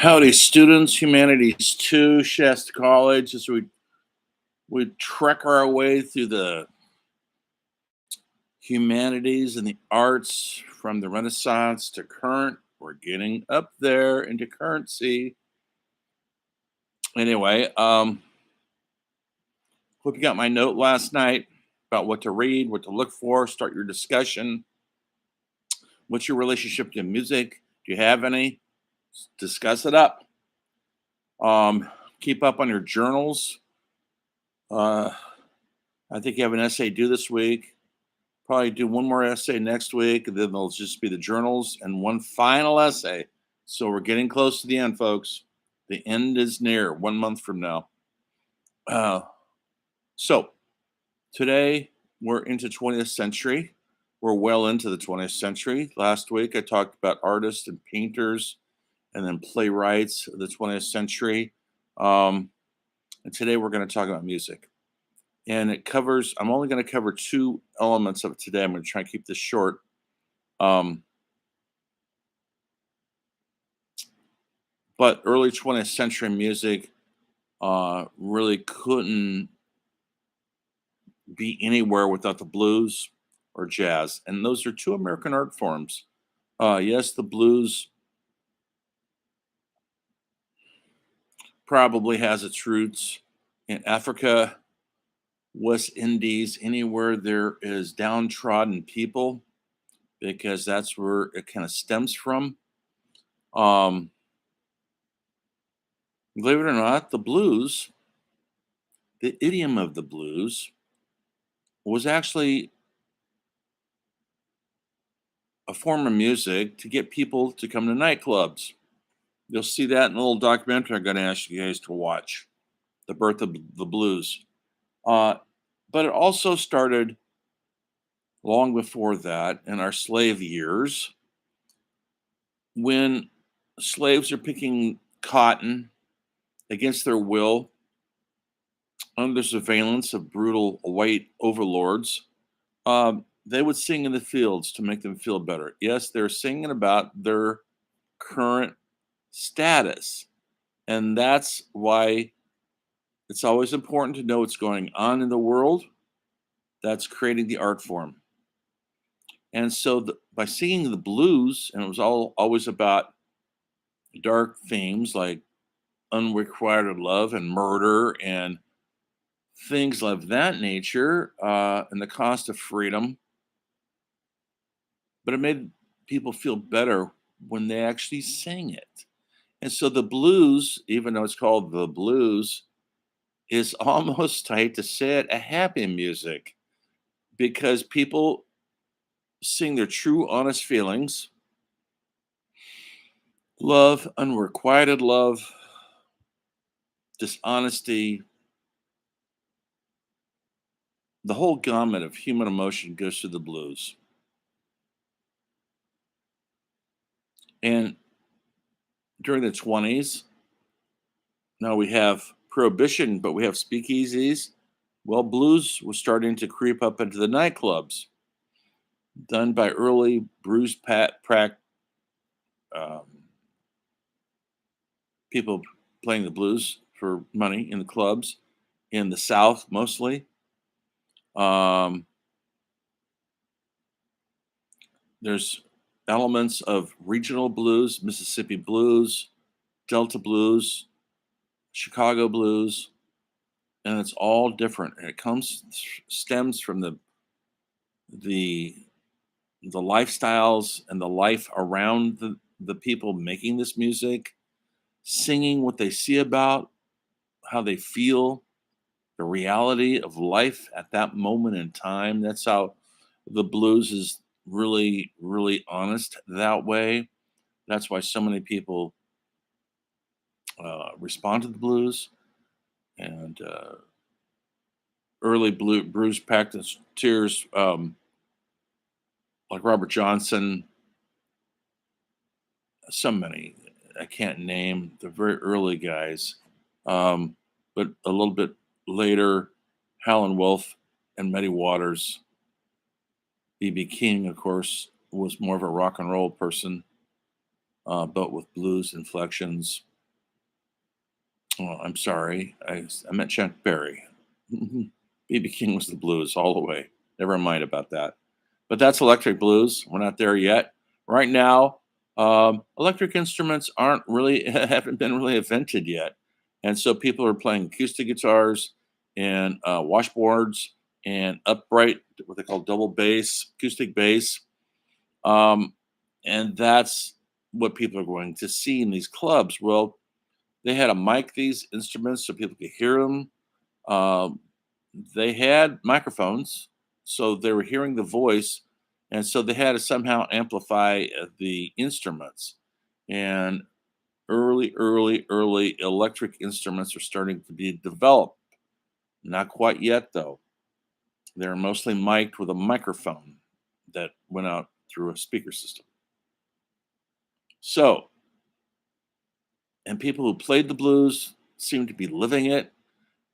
Howdy, students. Humanities 2, Shasta College. As we trek our way through the humanities and the arts from the Renaissance to current. We're getting up there into currency. Anyway, hope you got my note last night about what to read, what to look for, start your discussion. What's your relationship to music? Do you have any? Discuss it up. Keep up on your journals. I think you have an essay due this week. Probably do one more essay next week, and then there'll just be the journals and one final essay. So we're getting close to the end, folks. The end is near, 1 month from now. So today we're into 20th century. We're well into the 20th century. Last week I talked about artists and painters and then playwrights of the 20th century. And today we're going to talk about music. And I'm only going to cover two elements of it today. I'm going to try and keep this short. But early 20th century music really couldn't be anywhere without the blues or jazz. And those are two American art forms. Yes, the blues probably has its roots in Africa, West Indies, anywhere there is downtrodden people, because that's where it kind of stems from. Believe it or not, the blues, the idiom of the blues, was actually a form of music to get people to come to nightclubs. You'll see that in a little documentary I'm going to ask you guys to watch, The Birth of the Blues. But it also started long before that in our slave years, when slaves are picking cotton against their will under surveillance of brutal white overlords. They would sing in the fields to make them feel better. Yes, they're singing about their current status. And that's why it's always important to know what's going on in the world. That's creating the art form. And so by singing the blues, and it was always about dark themes like unrequited love and murder and things of that nature, and the cost of freedom. But it made people feel better when they actually sang it. And so the blues, even though it's called the blues, is almost tight to say it, a happy music, because people sing their true, honest feelings, love, unrequited love, dishonesty. The whole gamut of human emotion goes through the blues. And during the 20s, now we have prohibition, but we have speakeasies. Well, blues was starting to creep up into the nightclubs, done by early Bruce Pratt people playing the blues for money in the clubs in the South mostly. There's elements of regional blues, Mississippi blues, Delta blues, Chicago blues, and it's all different. And it stems from the lifestyles and the life around the people making this music, singing what they see about, how they feel, the reality of life at that moment in time. That's how the blues is really, really honest that way. That's why so many people respond to the blues. And early blues practitioners, like Robert Johnson, so many I can't name, the very early guys, but a little bit later, Howlin' Wolf and Muddy Waters. B.B. King, of course, was more of a rock and roll person, but with blues inflections. Oh, I'm sorry. I meant Chuck Berry. BB King was the blues all the way. Never mind about that. But that's electric blues. We're not there yet. Right now, electric instruments aren't really haven't been really invented yet, and so people are playing acoustic guitars and washboards and upright, what they call double bass, acoustic bass, um, and that's what people are going to see in these clubs. Well, they had to mic these instruments so people could hear them. Um, they had microphones, so they were hearing the voice, and so they had to somehow amplify the instruments. And early electric instruments are starting to be developed. Not quite yet, though. They're mostly mic'd with a microphone that went out through a speaker system. So, and people who played the blues seemed to be living it.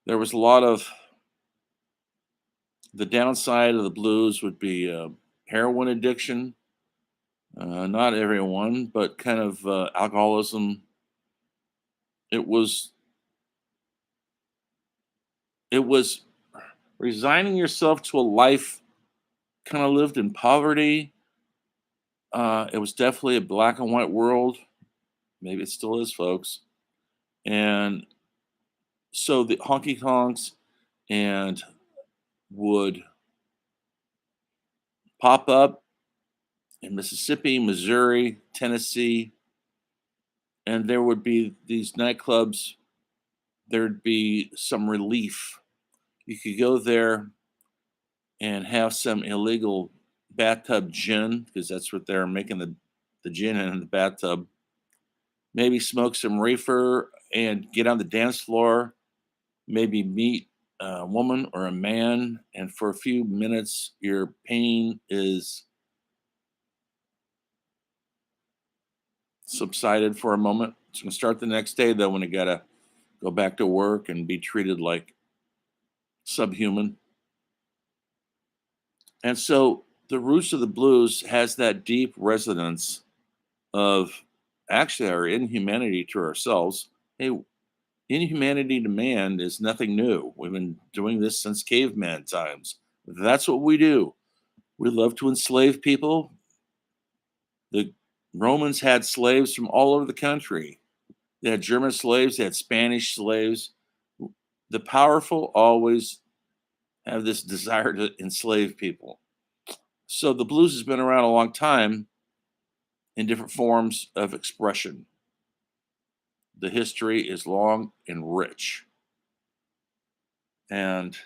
There was a lot of the downside of the blues would be heroin addiction. Not everyone, but kind of alcoholism. It was it was resigning yourself to a life kind of lived in poverty. It was definitely a black and white world. Maybe it still is, folks. And so the honky tonks and would pop up in Mississippi, Missouri, Tennessee, and there would be these nightclubs. There'd be some relief. You could go there and have some illegal bathtub gin because that's what they're making the gin in the bathtub. Maybe smoke some reefer and get on the dance floor. Maybe meet a woman or a man, and for a few minutes, your pain is subsided for a moment. It's going to start the next day, though, when you got to go back to work and be treated like subhuman. And so the roots of the blues has that deep resonance of actually our inhumanity to ourselves. Hey, inhumanity to man is nothing new. We've been doing this since caveman times. That's what we do. We love to enslave people. The Romans had slaves from all over the country. They had German slaves, they had Spanish slaves. The powerful always have this desire to enslave people. So the blues has been around a long time in different forms of expression. The history is long and rich. And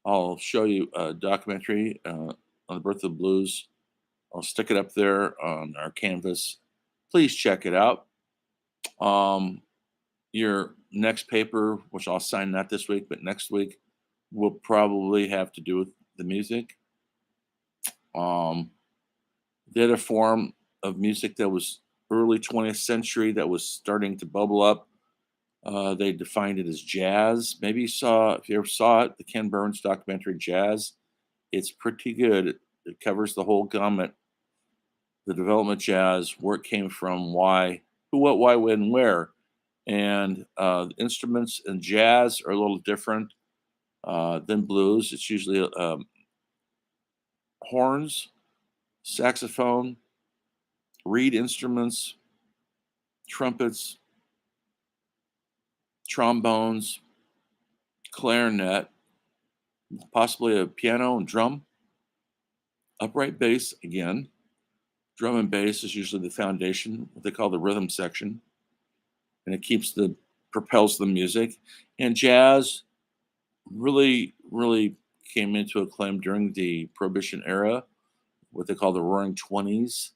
I'll show you a documentary on the birth of the blues. I'll stick it up there on our canvas. Please check it out. Um, your next paper, which I'll sign not this week, but next week, will probably have to do with the music. Um, the other form of music that was early 20th century that was starting to bubble up, they defined it as jazz. Maybe if you ever saw it, the Ken Burns documentary Jazz. It's pretty good. It covers the whole gamut, the development jazz, where it came from, why, who, what, why, when, where. And instruments in jazz are a little different than blues. It's usually horns, saxophone, reed instruments, trumpets, trombones, clarinet, possibly a piano and drum, upright bass again. Drum and bass is usually the foundation, what they call the rhythm section, and it propels the music. And jazz really came into acclaim during the Prohibition era, what they call the Roaring Twenties,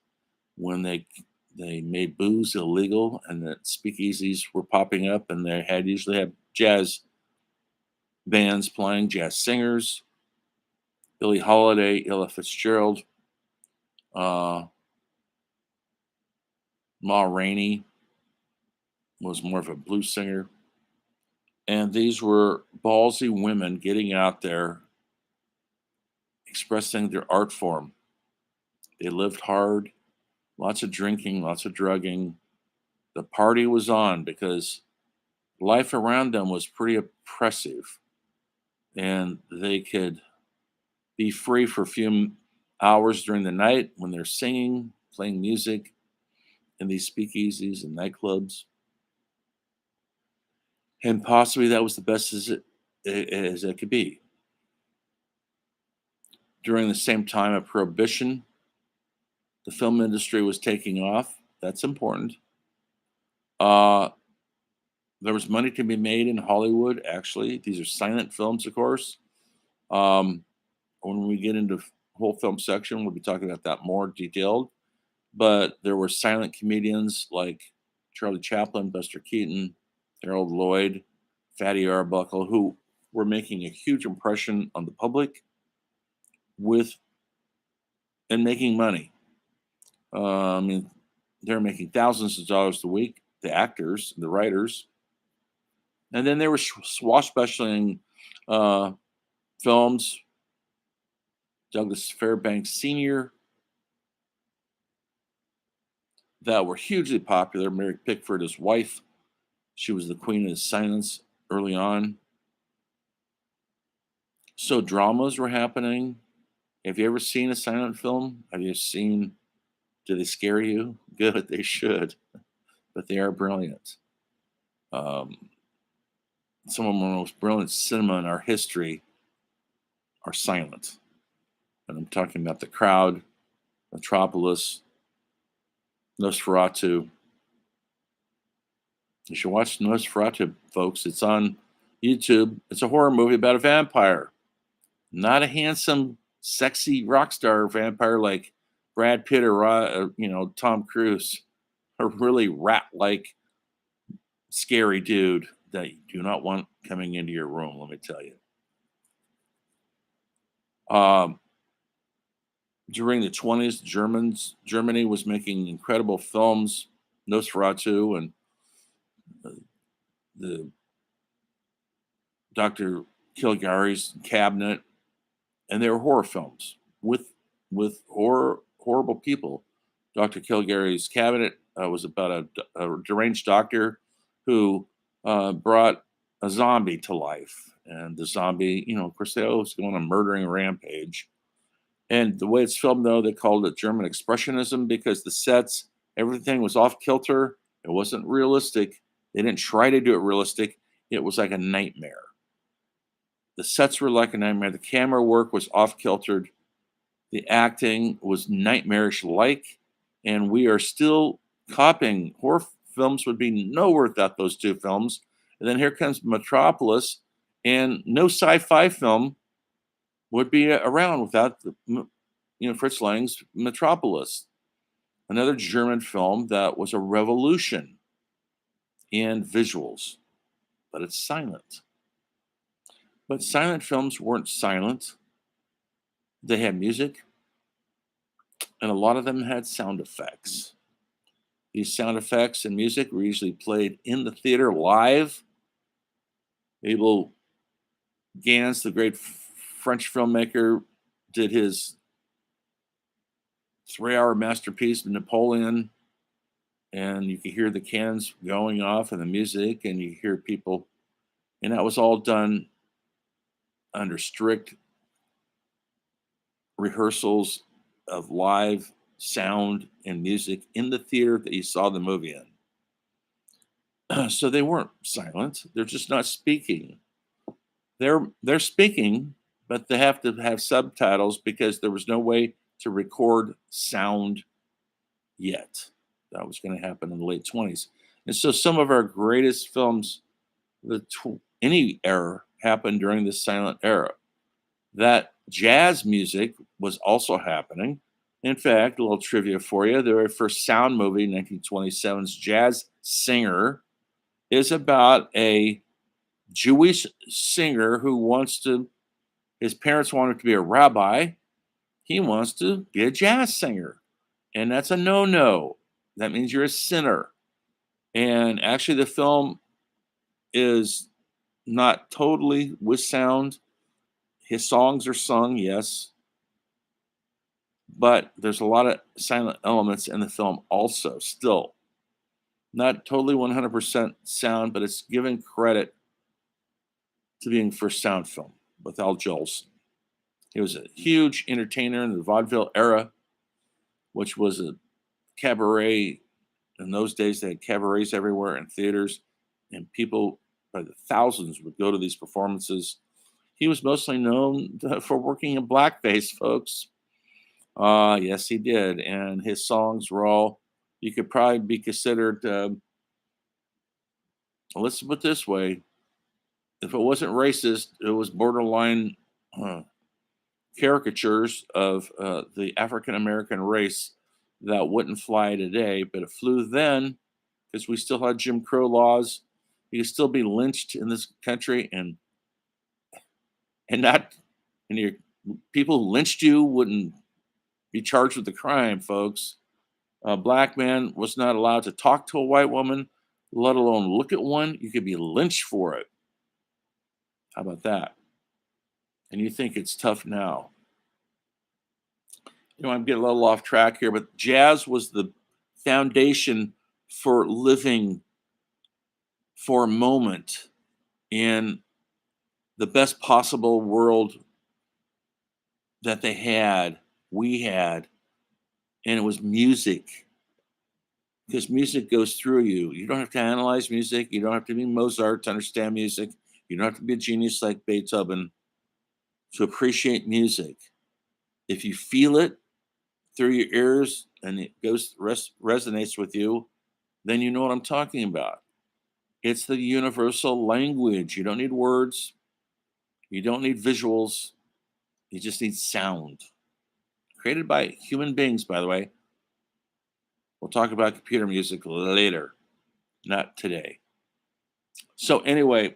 when they made booze illegal and that speakeasies were popping up, and they had usually have jazz bands playing, jazz singers. Billie Holiday, Ella Fitzgerald, uh, Ma Rainey was more of a blues singer. And these were ballsy women getting out there, expressing their art form. They lived hard, lots of drinking, lots of drugging. The party was on because life around them was pretty oppressive, and they could be free for a few hours during the night when they're singing, playing music in these speakeasies and nightclubs. And possibly that was the best as it could be. During the same time of Prohibition, the film industry was taking off. That's important. Uh, there was money to be made in Hollywood, actually. These are silent films, of course. Um, when we get into whole film section, we'll be talking about that more detailed. But there were silent comedians like Charlie Chaplin, Buster Keaton, Harold Lloyd, Fatty Arbuckle, who were making a huge impression on the public with and making money. I mean, they're making thousands of dollars a week, the actors, the writers. And then there were swashbuckling uh, films. Douglas Fairbanks Sr., that were hugely popular. Mary Pickford, his wife, she was the queen of the silence early on. So dramas were happening. Have you ever seen a silent film? Have you seen, do they scare you? Good, they should, but they are brilliant. Um, some of the most brilliant cinema in our history are silent. And I'm talking about The Crowd, Metropolis, Nosferatu. You should watch Nosferatu, folks. It's on YouTube. It's a horror movie about a vampire. Not a handsome, sexy rock star vampire like Brad Pitt or Tom Cruise. A really rat-like, scary dude that you do not want coming into your room. Let me tell you. During the 20s, Germany was making incredible films, Nosferatu and the Dr. Caligari's Cabinet, and they were horror films with horrible people. Dr. Caligari's Cabinet was about a deranged doctor who brought a zombie to life, and the zombie, of course, they always go on a murdering rampage. And the way it's filmed, though, they called it German expressionism because the sets, everything was off kilter. It wasn't realistic. They didn't try to do it realistic. It was like a nightmare. The sets were like a nightmare. The camera work was off kiltered. The acting was nightmarish like. And we are still copying. Horror films would be nowhere without those two films. And then here comes Metropolis, and no sci-fi film would be around without Fritz Lang's Metropolis, another German film that was a revolution in visuals, but it's silent. But silent films weren't silent. They had music, and a lot of them had sound effects. These sound effects and music were usually played in the theater live. Abel Gance, the great French filmmaker, did his 3-hour masterpiece, Napoleon, and you could hear the cannons going off and the music, and you hear people, and that was all done under strict rehearsals of live sound and music in the theater that you saw the movie in. So they weren't silent; they're just not speaking. They're speaking, but they have to have subtitles because there was no way to record sound yet. That was going to happen in the late 20s. And so some of our greatest films, any era, happened during the silent era. That jazz music was also happening. In fact, a little trivia for you, the very first sound movie, 1927's Jazz Singer, is about a Jewish singer who his parents want him to be a rabbi. He wants to be a jazz singer. And that's a no-no. That means you're a sinner. And actually, the film is not totally with sound. His songs are sung, yes. But there's a lot of silent elements in the film also, still. Not totally 100% sound, but it's given credit to being first sound film with Al Jolson. He was a huge entertainer in the vaudeville era, which was a cabaret. In those days, they had cabarets everywhere and theaters, and people by the thousands would go to these performances. He was mostly known for working in blackface, folks. Yes, he did. And his songs were all, you could probably be considered, let's put it this way, if it wasn't racist, it was borderline uh, caricatures of the African American race that wouldn't fly today, but it flew then because we still had Jim Crow laws. You could still be lynched in this country, and not, and your people who lynched you wouldn't be charged with the crime, folks. A black man was not allowed to talk to a white woman, let alone look at one. You could be lynched for it. How about that? And you think it's tough now. I'm getting a little off track here, but jazz was the foundation for living for a moment in the best possible world that we had, and it was music. Because music goes through you. You don't have to analyze music. You don't have to be Mozart to understand music. You don't have to be a genius like Beethoven to appreciate music. If you feel it through your ears and it resonates with you, then you know what I'm talking about. It's the universal language. You don't need words. You don't need visuals. You just need sound. Created by human beings, by the way. We'll talk about computer music later, not today. So anyway,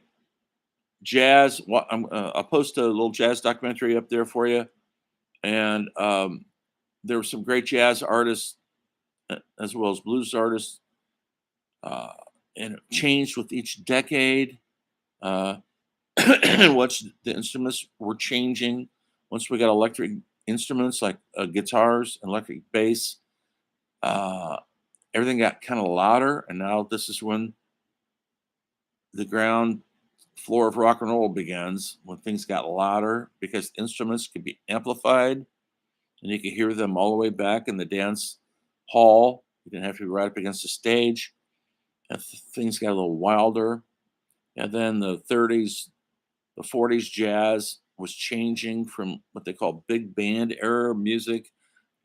jazz. I'll post a little jazz documentary up there for you, and there were some great jazz artists as well as blues artists, uh, and it changed with each decade. Uh, once the instruments were changing, once we got electric instruments like guitars and electric bass, uh, everything got kind of louder. And now this is when the ground floor of rock and roll begins, when things got louder because instruments could be amplified and you could hear them all the way back in the dance hall. You didn't have to be right up against the stage. And things got a little wilder. And then the 30s, the 40s jazz was changing from what they call big band era music.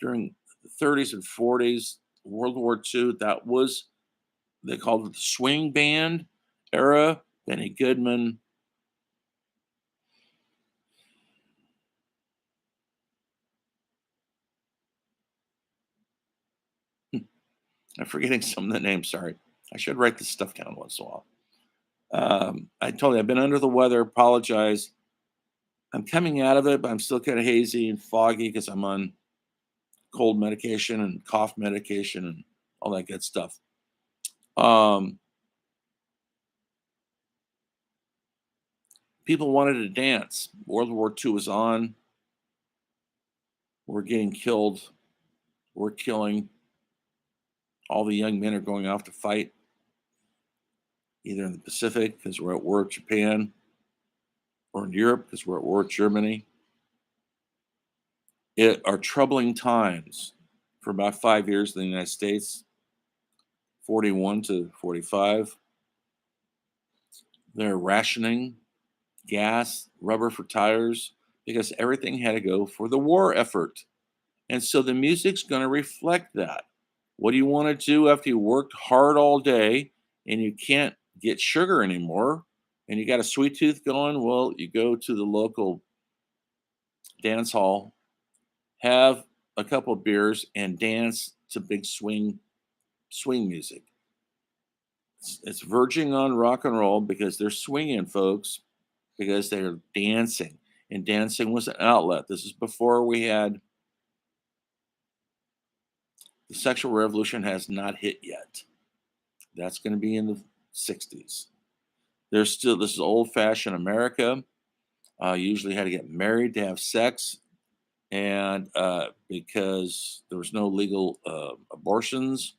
During the 30s and 40s, World War II, that was, they called it the swing band era. Benny Goodman. I'm forgetting some of the names. Sorry. I should write this stuff down once in a while. I told you I've been under the weather. Apologize. I'm coming out of it, but I'm still kind of hazy and foggy because I'm on cold medication and cough medication and all that good stuff. Um, People wanted to dance. World War II was on. We're getting killed. We're killing. All the young men are going off to fight, either in the Pacific because we're at war with Japan, or in Europe because we're at war with Germany. It are troubling times for about 5 years in the United States, 41 to 45. They're rationing gas, rubber for tires, because everything had to go for the war effort. And so the music's going to reflect that. What do you want to do after you worked hard all day and you can't get sugar anymore and you got a sweet tooth going? Well, you go to the local dance hall, have a couple of beers, and dance to big swing music. It's verging on rock and roll because they're swinging, folks, because they're dancing. And dancing was an outlet. This is before we had the sexual revolution has not hit yet. That's going to be in the 60s. There's still, this is old fashioned America. You usually had to get married to have sex. And because there was no legal abortions,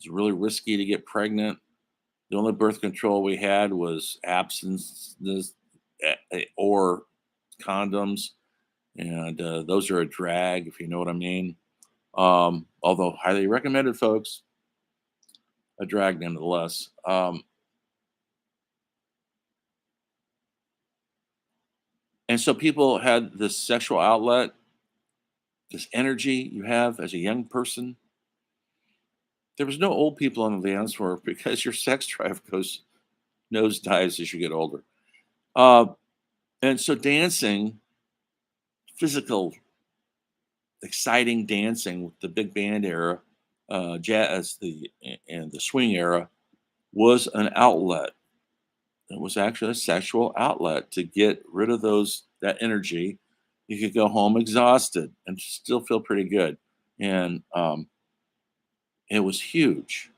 It's really risky to get pregnant. The only birth control we had was abstinence or condoms, and those are a drag, if you know what I mean. Although highly recommended, folks, a drag nonetheless. And so people had this sexual outlet, this energy you have as a young person. There was no old people on the dance floor because your sex drive goes nosedives as you get older. Uh, and so dancing, physical, exciting dancing with the big band era, jazz, and the swing era was an outlet. It was actually a sexual outlet to get rid of that energy. You could go home exhausted and still feel pretty good, and it was huge.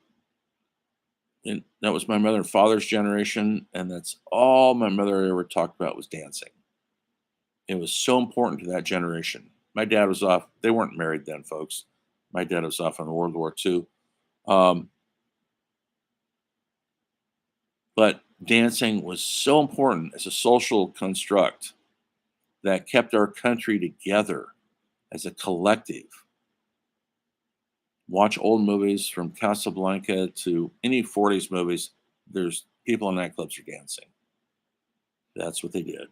And that was my mother and father's generation, and that's all my mother ever talked about was dancing. It was so important to that generation. My dad was off; they weren't married then, folks. My dad was off in World War II, um, but dancing was so important as a social construct that kept our country together as a collective. Watch old movies from Casablanca to any 40s movies. There's people in nightclubs are dancing. That's what they did.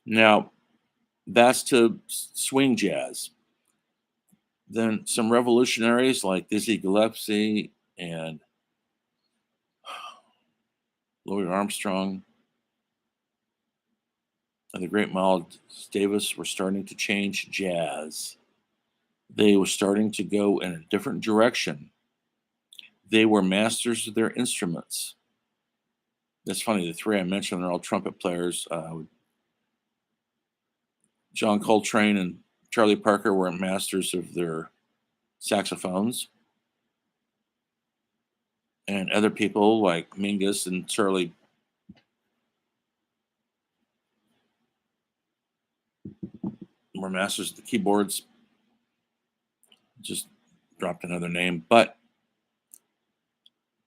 Now, that's to swing jazz. Then some revolutionaries like Dizzy Gillespie and Louis Armstrong and the great Miles Davis were starting to change jazz. They were starting to go in a different direction. They were masters of their instruments. That's funny. The three I mentioned are all trumpet players. John Coltrane and Charlie Parker were masters of their saxophones. And other people like Mingus and Charlie were masters of the keyboards. Just dropped another name.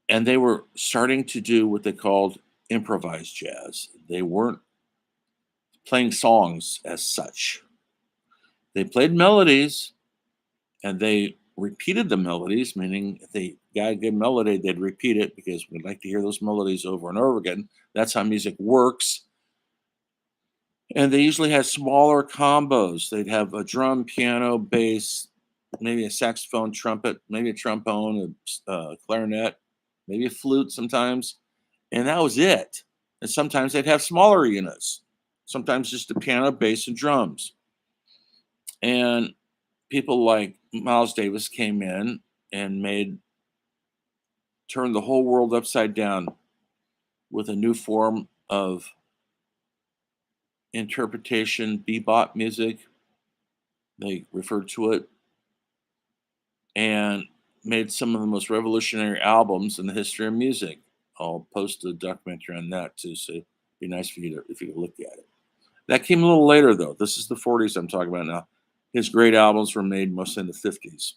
And they were starting to do what they called improvised jazz. They weren't playing songs as such. They played melodies and they repeated the melodies, meaning if they got a good melody, they'd repeat it because we'd like to hear those melodies over and over again. That's how music works. And they usually had smaller combos. They'd have a drum, piano, bass, maybe a saxophone, trumpet, maybe a trombone, a clarinet, maybe a flute sometimes. And that was it. And sometimes they'd have smaller units, sometimes just a piano, bass, and drums. And people like Miles Davis came in and turned the whole world upside down with a new form of interpretation, bebop music. They referred to it, and made some of the most revolutionary albums in the history of music. I'll post a documentary on that too, so it'd be nice for you to if you could look at it. That came a little later though. This is the 40s I'm talking about now. His great albums were made mostly in the 50s.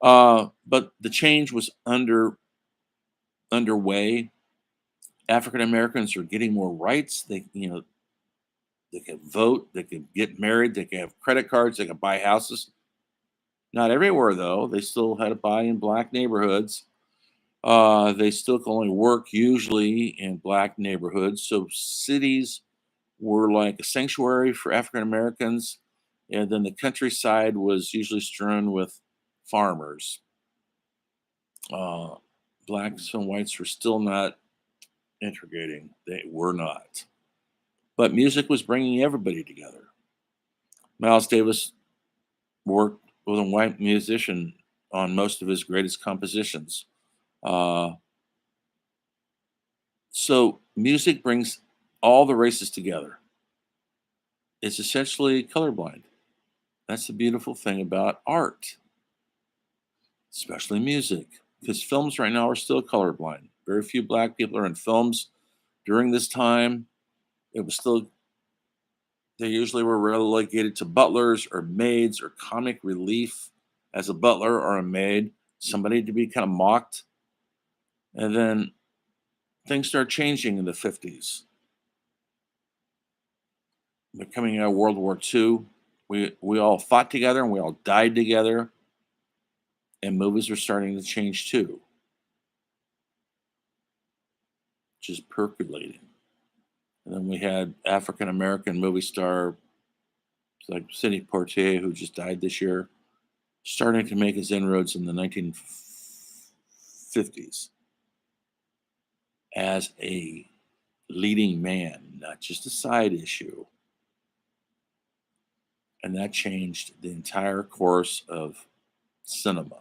But the change was underway. African Americans are getting more rights. They could vote, they could get married, they could have credit cards, they could buy houses. Not everywhere though. They still had to buy in black neighborhoods. They still can only work usually in black neighborhoods. So cities were like a sanctuary for African Americans, and then the countryside was usually strewn with farmers. Uh, Blacks and whites were still not integrating. They were not. But music was bringing everybody together. Miles Davis worked with a white musician on most of his greatest compositions. Uh, so music brings all the races together. It's essentially colorblind. That's the beautiful thing about art, especially music, because films right now are still colorblind. Very few black people are in films during this time. It was still, they usually were relegated to butlers or maids or comic relief as a butler or a maid. somebody to be kind of mocked. And then things start changing in the 50s. We're coming out of World War II. We all fought together and we all died together. And movies were starting to change too, just percolating. And then we had African American movie star like Sidney Poitier, who just died this year, starting to make his inroads in the 1950s as a leading man, not just a side issue. And that changed the entire course of cinema.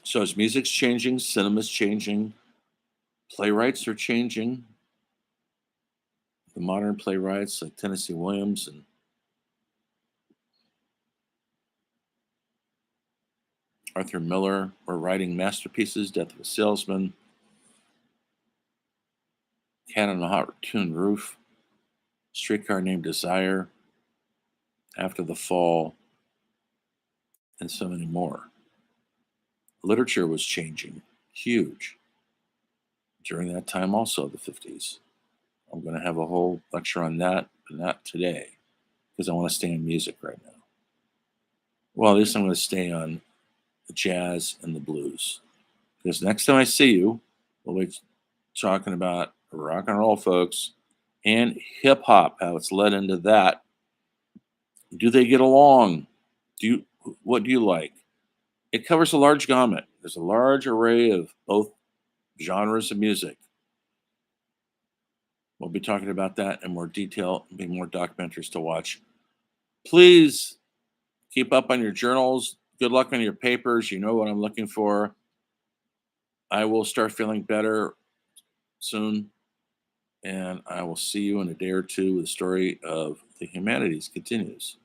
So as music's changing, cinema's changing, playwrights are changing. The modern playwrights like Tennessee Williams and Arthur Miller were writing masterpieces, Death of a Salesman, Cat on a Hot Tin Roof, Streetcar Named Desire, After the Fall, and so many more. Literature was changing, huge, during that time also, the 50s. I'm going to have a whole lecture on that, but not today, because I want to stay on music right now. Well, at least I'm going to stay on the jazz and the blues. Because next time I see you, we'll be talking about rock and roll, folks, and hip hop, how it's led into that. Do they get along? What do you like? It covers a large gamut. There's a large array of both genres of music. We'll be talking about that in more detail, be more documentaries to watch. Please keep up on your journals. Good luck on your papers. You know what I'm looking for. I will start feeling better soon, and I will see you in a day or two. The story of the humanities continues.